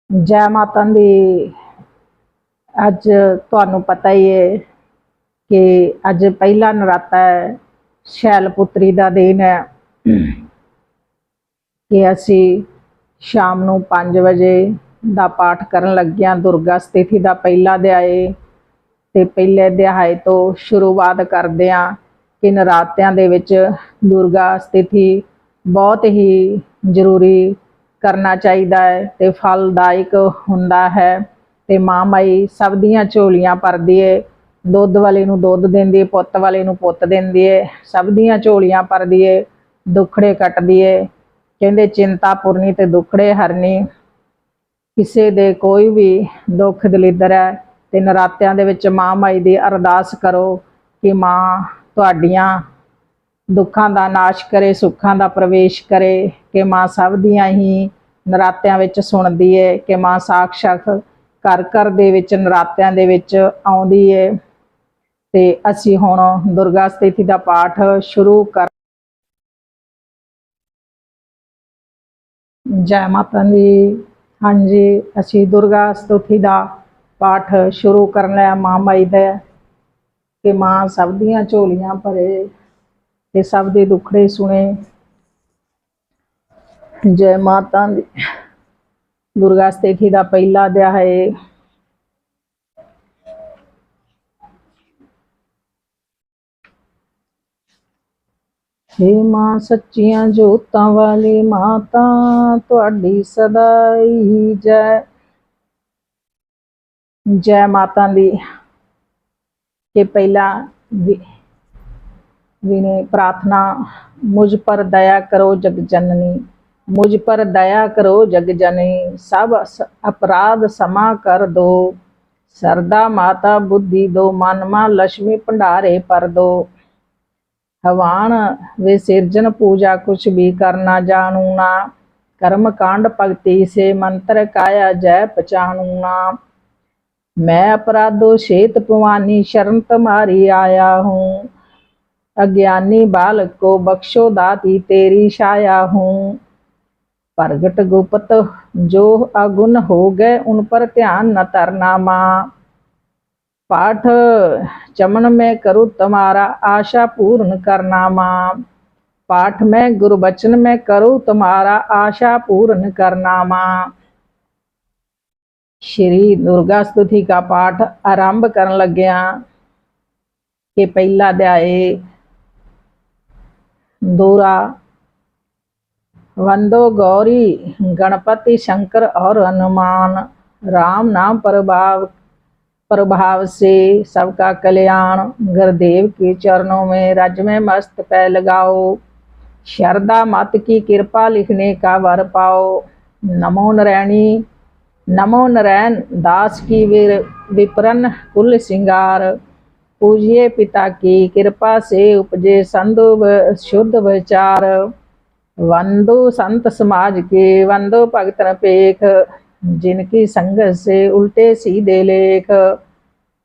जय माता दी। अज तुहानू पता ही है कि अज पहला नराता है, शैलपुत्री का दिन है कि असी शाम नू 5 बजे का पाठ करन लगे हाँ। दुर्गा स्थिति का पहला अध्याय ते पहले अध्याय तो शुरुआत करते हैं कि नरात्यां दे विच दुर्गा स्थिति बहुत ही जरूरी करना चाहिए है ते फलदायक हुंदा है। ते माँ माई सब दियां झोलियां भरदी है, दुध वाले नू दुध देंदी है, पुत वाले नू पुत देंदी है, सब दियां झोलियां भरदी है, दुखड़े कटदी है। कहंदे चिंता पुरनी ते दुखड़े हरनी। किसी दे कोई भी दुख दलिद्र है ते नरात्यां दे विच माँ माई दी अरदास करो कि माँ तुहाडियां दुखों का नाश करे, सुखों का प्रवेश करे। कि माँ सब दियां ही नरात्यां विच सुनदी है, कि माँ साक्षात घर घर दे विच नरात्यां दे विच आउंदी है। ते असी हुण दुर्गा स्थिति का पाठ शुरू कर। जय माता दी। हाँ जी, असी दुर्गा स्तुति का पाठ शुरू करना है माँ माई दे कि माँ सब दियां झोलियां भरे ते सब दे दुखड़े सुने। जय माता दी। दुर्गा स्तुति का पहला अध्याय। हे माँ सच्चियां जोतां वाली माता, तुहाडी सदा ही जय। जय माता दी। के पहला विनय प्रार्थना, मुझ पर दया करो जग जननी, मुझ पर दया करो जग जननी, सब अपराध क्षमा कर दो, सरदा माता बुद्धि दो, मन मां लक्ष्मी भंडारे पर दो। हवान विसर्जन पूजा कुछ भी करना जानू ना, कर्म कांड भक्ति से मंत्र काया जय पहचानू ना। मैं अपराधो शेत पवानी शरण तुम्हारी आया हूँ, अज्ञानी बालक को बख्शो दाती तेरी छाया हूँ। प्रगट गुप्त जो अगुण हो गए उन पर ध्यान न तरना माँ, पाठ चमन में करूँ तुम्हारा आशा पूर्ण करना माँ, पाठ में गुरु वचन में करूँ तुम्हारा आशा पूर्ण करना माँ। श्री दुर्गा स्तुति का पाठ आरंभ करन लगे कि पहला अध्याय। दोरा। वंदो गौरी गणपति शंकर और हनुमान, राम नाम प्रभाव से सबका कल्याण, गुरुदेव के चरणों में रज में मस्त पै लगाओ, शारदा मात की कृपा लिखने का वर पाओ। नमो नारायणी, नमो नारायण दास की विप्रन कुल सिंगार, पूजिए पिता की कृपा से उपजे संधु शुद्ध विचार। वंदो संत समाज के वंदो भगत पेख, जिनकी संगत से उल्टे सीधे लेख।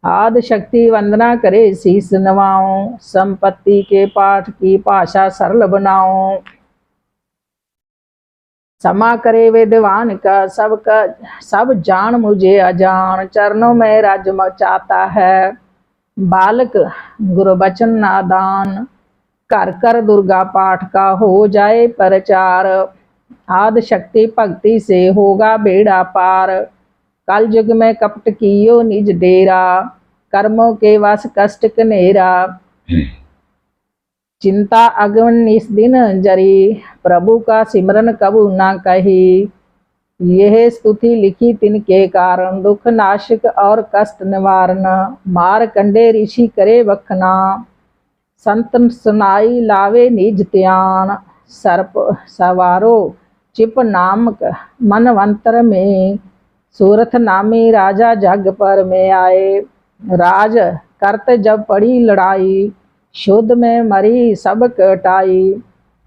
आदि शक्ति वंदना करे शीस नवाऊं, संपत्ति के पाठ की भाषा सरल बनाऊं। क्षमा करे विद्वान का सब जान मुझे अजान, चरणों में राज मचाता है बालक गुरु बचन नादान। कर कर दुर्गा पाठ का हो जाए प्रचार, आदि शक्ति भक्ति से होगा बेड़ा पार। कल युग में कपट कियो निज डेरा, कर्मों के वश कष्ट कनेरा। चिंता अगवन निस दिन जरी, प्रभु का सिमरन कबू ना कही। यह स्तुति लिखी तिनके कारण, दुख नाशक और कष्ट निवारण। मार कंडे ऋषि करे बखना, संत सुनाई लावे निज ध्यान। सर्प सवारो चिप नामक मनवंतर में, सूरथ नामी राजा जग पर में आए। राज करत जब पड़ी लड़ाई, शुद्ध में मरी सब कटाई।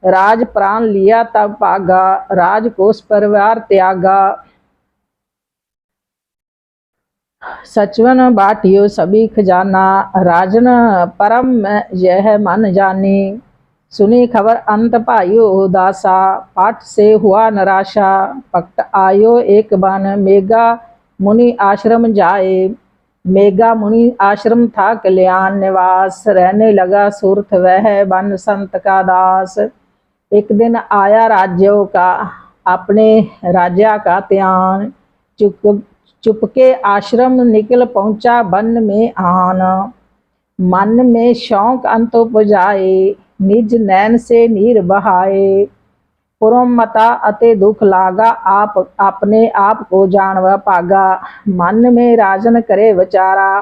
राज प्राण लिया तब पागा, राजकोष परिवार त्यागा। सचवन बाटियो सभी खजाना, राजन परम यह मन जानी। सुनी खबर अंत पायो उदासा, पाठ से हुआ निराशा। पकट आयो एक बन, मेघा मुनि आश्रम जाए। मेघा मुनि आश्रम था कल्याण निवास, रहने लगा सुरथ वह बन संत का दास। एक दिन आया राज्यों का, अपने राजा का त्यान, चुप चुपके आश्रम निकल पहुंचा वन में आन। मन में शौक अंत उपजाए, निज नैन से नीर बहाए। पुरम मता अते दुख लागा, आप अपने आप को जानवा पागा। मन में राजन करे विचारा,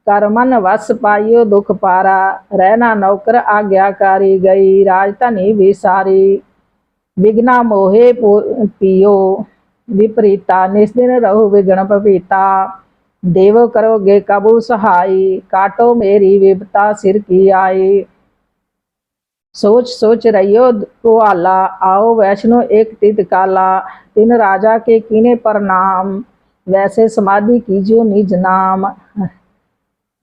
कर मन वस पाइयो दुख पारा। रहना नौकर आज्ञाकारी, गई राजधानी विसारी। विघ्ना मोहे पियो विपरीता, निस्दिन रहो विघ्न पपीता। देव करोगे कबू सहाई, काटो मेरी विपता सिर की आई। सोच सोच रहियो को आला, आओ वैष्णो एक तित काला। तिन राजा के कीने प्रणाम, वैसे समाधि कीजियो निज नाम।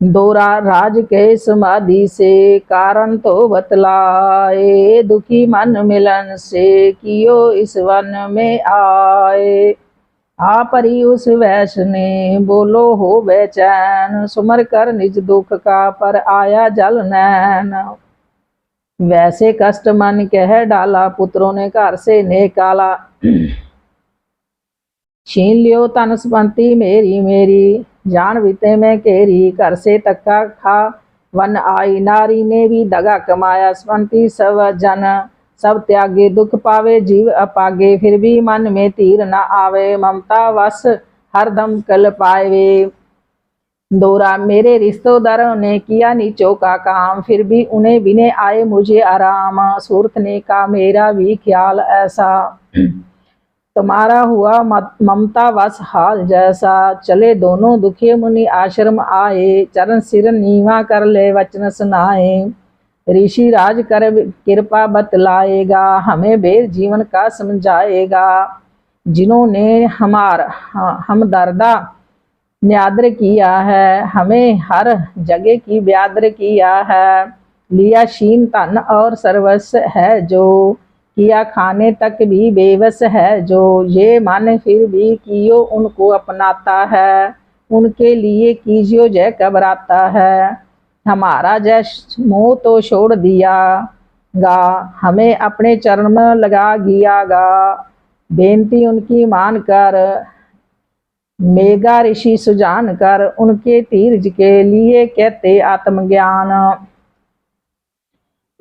दोरा राज के समाधि से, कारण तो बतलाए। दुखी मन मिलन से, कियो इस वन में आए। आप परी उस वैश्य ने, बोलो हो बेचैन। सुमर कर निज दुख का, पर आया जल नैन। वैसे कष्ट मन कह डाला, पुत्रों ने घर से निकाला। छीन लियो तन संपत्ति मेरी मेरी, जान बीते में केरी। घर से तक्का खा वन आई, नारी ने भी दगा कमाया। संपत्ति सब जन सब त्यागे, दुख पावे जीव अपागे। फिर भी मन में तीर न आवे, ममता वश हरदम कल पावे। दोरा मेरे रिश्तेदारों ने किया नीचों का काम, फिर भी उन्हें बिने आए मुझे आराम। सूरत ने कहा मेरा भी ख्याल ऐसा, तुम्हारा हुआ ममता वश हाल जैसा। चले दोनों दुखी मुनि आश्रम आए, चरण सिर नीवा कर ले वचन सुनाए। ऋषि राज कर कृपा बतलाएगा, हमें वेद जीवन का समझाएगा। जिन्होंने हमदर्दा न्याद्र किया है, हमें हर जगह की व्याद्र किया है। लिया शीन धन और सर्वस्व है जो, किया खाने तक भी बेबस है जो। ये मन फिर भी कियो उनको अपनाता है, उनके लिए कीजियो जय घबराता है। हमारा जय मोह तो छोड़ दिया गा, हमें अपने चरण में लगा गिया गा। बेनती उनकी मान कर, मेघा ऋषि सुजान कर। उनके तीर्थ के लिए कहते आत्मज्ञान।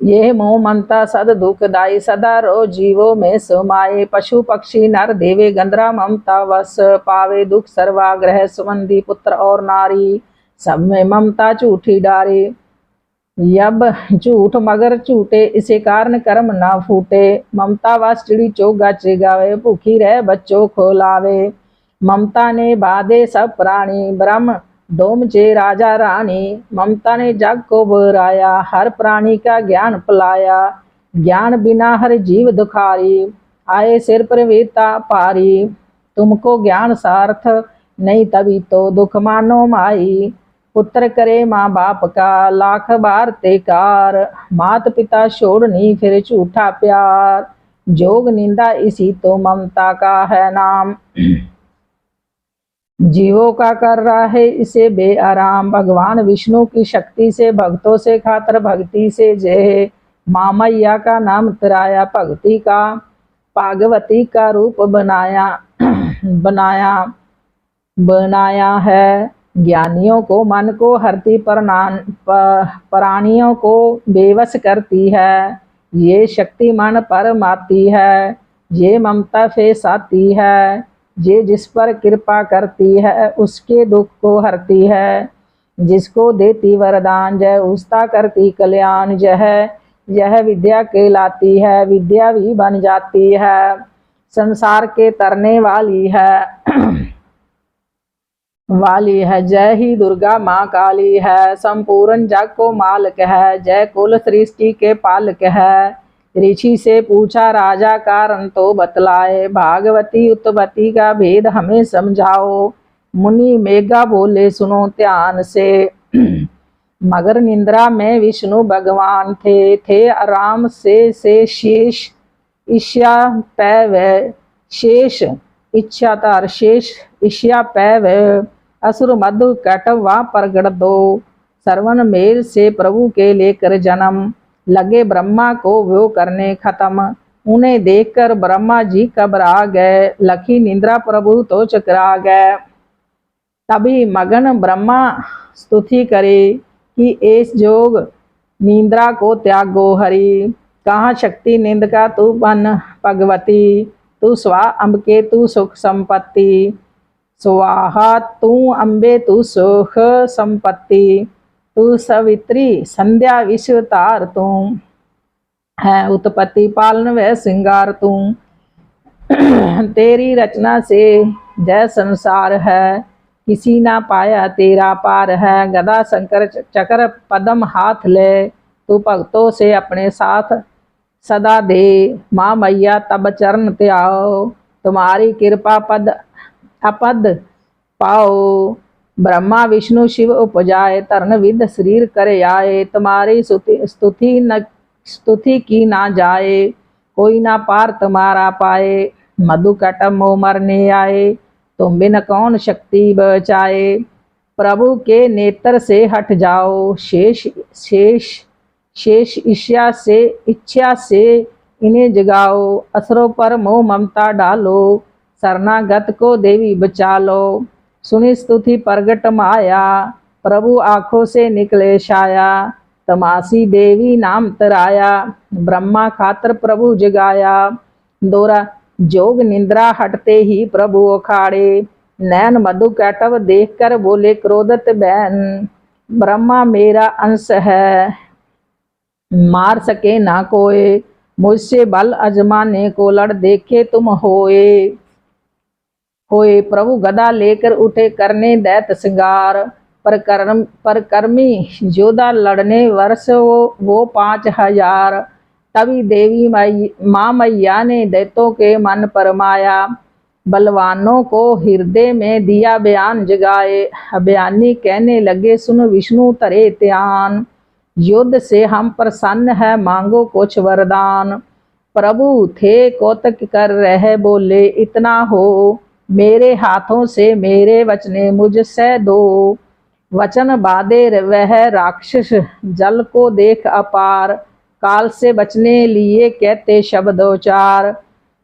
ये मोह ममता सद दुखदाई, सदा रो जीवों में समाये। पशु पक्षी नर देवे गंधरा ममता वश, पावे दुख सर्वाग्रह। संबंधी पुत्र और नारी, सब में ममता झूठी डारी। यब झूठ मगर झूठे, इसे कारण कर्म ना फूटे। ममता वश चिड़ी चोग गाचे गावे, भूखी रह बच्चों को लावे। ममता ने बाधे सब प्राणी, ब्रह्म डोमचे राजा रानी। ममता ने जग को बराया, हर प्राणी का ज्ञान पिलाया। ज्ञान बिना हर जीव दुखारी, आए सिर पर वेता पारी। तुमको ज्ञान सार्थ नहीं तभी तो दुख मानो माई। पुत्र करे माँ बाप का, लाख बार तेकार। मात पिता छोड़नी फिर झूठा प्यार, जोग निंदा इसी तो ममता का है नाम। जीवों का कर रहा है इसे बेआराम, भगवान विष्णु की शक्ति से भक्तों से खातर भक्ति से जय। माँ मैया का नाम तराया, भक्ति का भागवती का रूप बनाया बनाया है। ज्ञानियों को मन को हरती, प्राणियों को बेवश करती है। ये शक्ति मन पर माती है, ये ममता फेसाती है। ये जिस पर कृपा करती है, उसके दुख को हरती है। जिसको देती वरदान, जय उसका करती कल्याण। यह विद्या कहलाती है, विद्या भी बन जाती है। संसार के तरने वाली है जय ही दुर्गा माँ काली है। संपूर्ण जग को मालक है, जय कुल सृष्टि के पालक है। ऋषि से पूछा राजा कारण तो बतलाए, भागवती उत्पत्ति का भेद हमें समझाओ। मुनि मेघा बोले सुनो ध्यान से, मगर निंद्रा में विष्णु भगवान थे आराम से शेष ईश्या पै व शेष इच्छा तार शेष ईश्या पै व असुर मधु कटव वहाँ प्रगट दो। श्रवण मेल से प्रभु के लेकर जन्म लगे ब्रह्मा को वो करने खत्म। उन्हें देखकर ब्रह्मा जी घबरा गए, लखी निंद्रा प्रभु तो चकरा गए। तभी मगन ब्रह्मा स्तुति करे कि एस जोग निंद्रा को त्यागो हरि। कहाँ शक्ति निंद का तू बन भगवती, तू स्वा अम्ब के तू सुख संपत्ति। स्वाहा तू अम्बे तू सुख संपत्ति, तू सवित्री संध्या विश्व तार तू है उत्पत्ति पालन व श्रृंगार तू। तेरी रचना से जय संसार है, किसी ना पाया तेरा पार है। गदा शंकर चक्र पदम हाथ ले, तू भक्तों से अपने साथ सदा दे। माँ मैया तब चरण त्याओ, तुम्हारी कृपा पद अपद पाओ। ब्रह्मा विष्णु शिव उपजाए, तरण विद शरीर कर आए। तुम्हारी स्तुति की ना जाए, कोई ना पार तुम्हारा पाए। मधु कटम मोह मरने आए, तुम बिन कौन शक्ति बचाए। प्रभु के नेत्र से हट जाओ, शेष शेष शेष इच्छा से इन्हें जगाओ। असुरों पर मोह ममता डालो, शरणागत को देवी बचा लो। सुनी स्तुति प्रगट माया, प्रभु आँखों से निकले छाया। तमासी देवी नाम तराया, ब्रह्मा खातर प्रभु जगाया। दोरा जोग निंद्रा हटते ही प्रभु अखाड़े, नैन मधु कैटव देख कर बोले क्रोधत बहन। ब्रह्मा मेरा अंश है, मार सके ना कोई। मुझसे बल अजमाने को लड़ देखे तुम होए। प्रभु गदा लेकर उठे करने दैत श्रृंगार। पर कर्मी योद्धा लड़ने वर्ष वो 5000। तभी देवी माँ मैया ने दैतों के मन पर माया, बलवानों को हृदय में दिया बयान जगाए। बयानी कहने लगे सुन विष्णु तरे त्यान, युद्ध से हम प्रसन्न है मांगो कुछ वरदान। प्रभु थे कौतक कर रहे बोले इतना हो, मेरे हाथों से मेरे वचने मुझसे दो। वचन बादे वह राक्षस जल को देख अपार, काल से बचने लिए कहते शब्दोचार।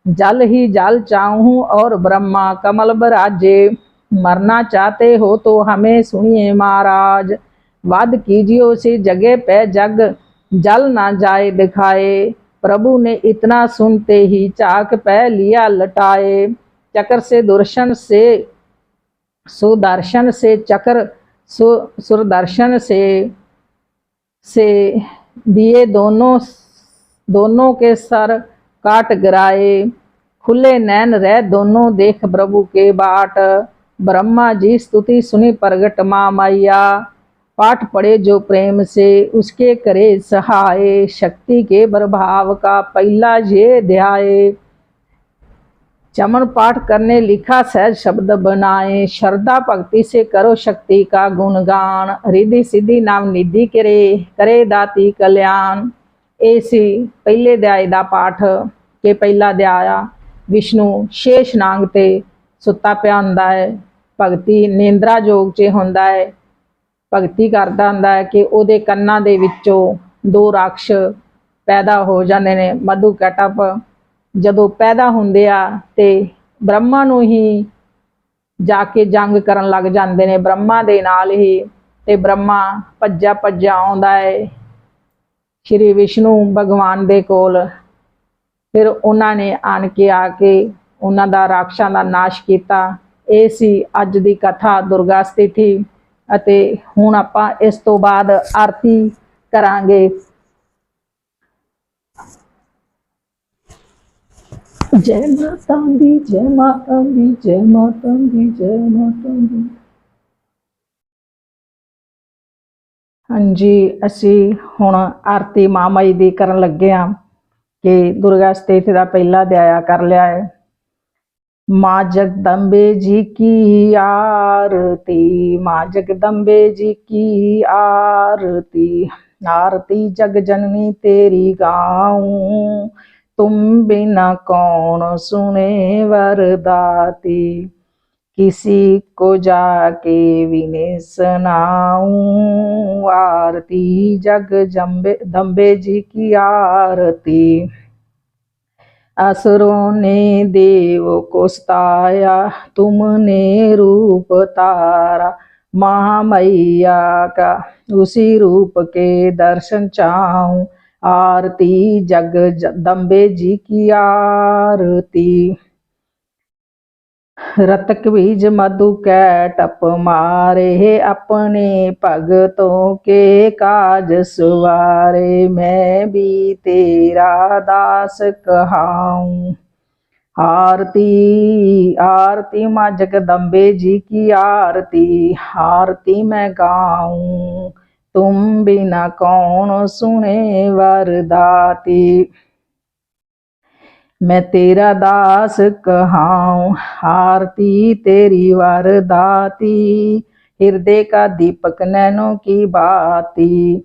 जल ही जल चाहूं और ब्रह्मा कमल बराजे, मरना चाहते हो तो हमें सुनिए महाराज। वाद कीजिए उसी जगह पे जग जल ना जाए दिखाए। प्रभु ने इतना सुनते ही चाक पे लिया लटाए। चक्र से दुर्शन से सुदर्शन से चक्र सुदर्शन से दिए दोनों के सर काट गिराए। खुले नैन रह दोनों देख प्रभु के बाट। ब्रह्मा जी स्तुति सुनी प्रगट माँ मैया, पाठ पढ़े जो प्रेम से उसके करे सहाय। शक्ति के प्रभाव का पहला ये ध्याय, चमन पाठ करने लिखा सहज शब्द बनाए। श्रद्धा भक्ति से करो शक्ति का गुणगान, रिद्धि सिद्धि नाम निधि करे दाती कल्याण। ऐसी पहले अध्याय का पाठ के पहला अध्याय विष्णु शेष नांग ते सुता पिया हुंदा है, भगती निंद्रा जोग च हुंदा है, भगती करता हुंदा है कि उहदे कन्नां दे विचों 2 राक्ष पैदा हो जाते हैं। मधु कैटप जदों पैदा हुंदे आ ते ब्रह्मा नूं ही जाके जंग करन लग जांदे ने ब्रह्मा दे नाल ही। ते ब्रह्मा भज्जा आउंदा है श्री विष्णु भगवान दे कोल। फिर उन्हां ने आन के आके उन्हां दा राक्षसां दा नाश कीता। ਇਹ ਸੀ ਅੱਜ ਦੀ कथा दुर्गा स्थिति। ਅਤੇ ਹੁਣ ਆਪਾਂ ਇਸ ਤੋਂ ਬਾਅਦ ਆਰਤੀ ਕਰਾਂਗੇ। जय माता दी जय माता दी जय माता दी जय माता दी। हाँ जी, असी हुण आरती माँ मई दी करन लगे हाँ कि दुर्गा स्थिति का पहला अध्याय कर लिया है। माँ जगदम्बे जी की आरती, माँ जगदम्बे जी की आरती, आरती जग जननी तेरी गाऊं, तुम बिना कौन सुने वरदाती, किसी को जाके विने सुनाऊं, आरती जग जम्बे दम्बे जी की आरती। असुरों ने देव को सताया, तुमने रूप तारा, महामैया का उसी रूप के दर्शन चाहूं, आरती जग दम्बे जी की आरती। रतक बीज मधु कैटप मारे, अपने भगतों के काज सुवारे, मैं भी तेरा दास कहाऊं, आरती आरती माँ जगदम्बे जी की आरती, आरती मैं गाऊं, तुम बिना कौन सुने वरदाती, मैं तेरा दास कहाऊं, आरती तेरी वरदाती, हृदय का दीपक नैनों की बाती,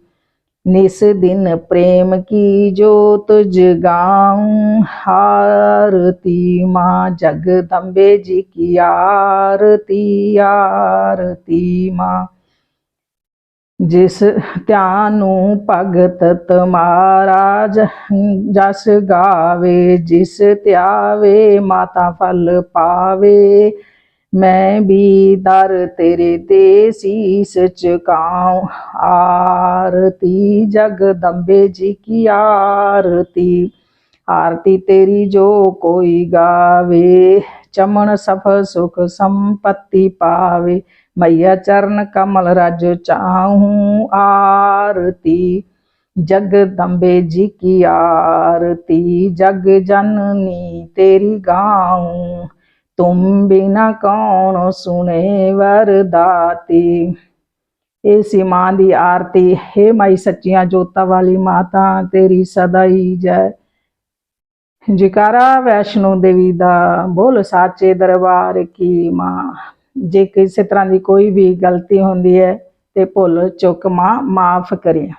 निस दिन प्रेम की जोत जगाऊं, आरती माँ जगदम्बे जी की आरती, आरती माँ। जिस त्यानु भगत तुम्हारा जस गावे, जिस त्यावे माता फल पावे, मैं भी दर तेरे दे शीस झुकाऊं, आरती जगदम्बे जी की आरती, आरती तेरी जो कोई गावे, चमन सफल सुख संपत्ति पावे, मैया चरण कमल रज चाहूं, आरती जगदम्बे जी की आरती, जग जननी तेरी गाऊं, तुम बिना कौन सुने वरदाती। इसी मां दी आरती, हे माई सच्चिया जोता वाली माता तेरी सदा ही जय। जयकारा वैष्णो देवी दा, बोल साचे दरबार की मां। जे किसी तरह की कोई भी गलती होंदी है ते भुल चुक मां माफ करे।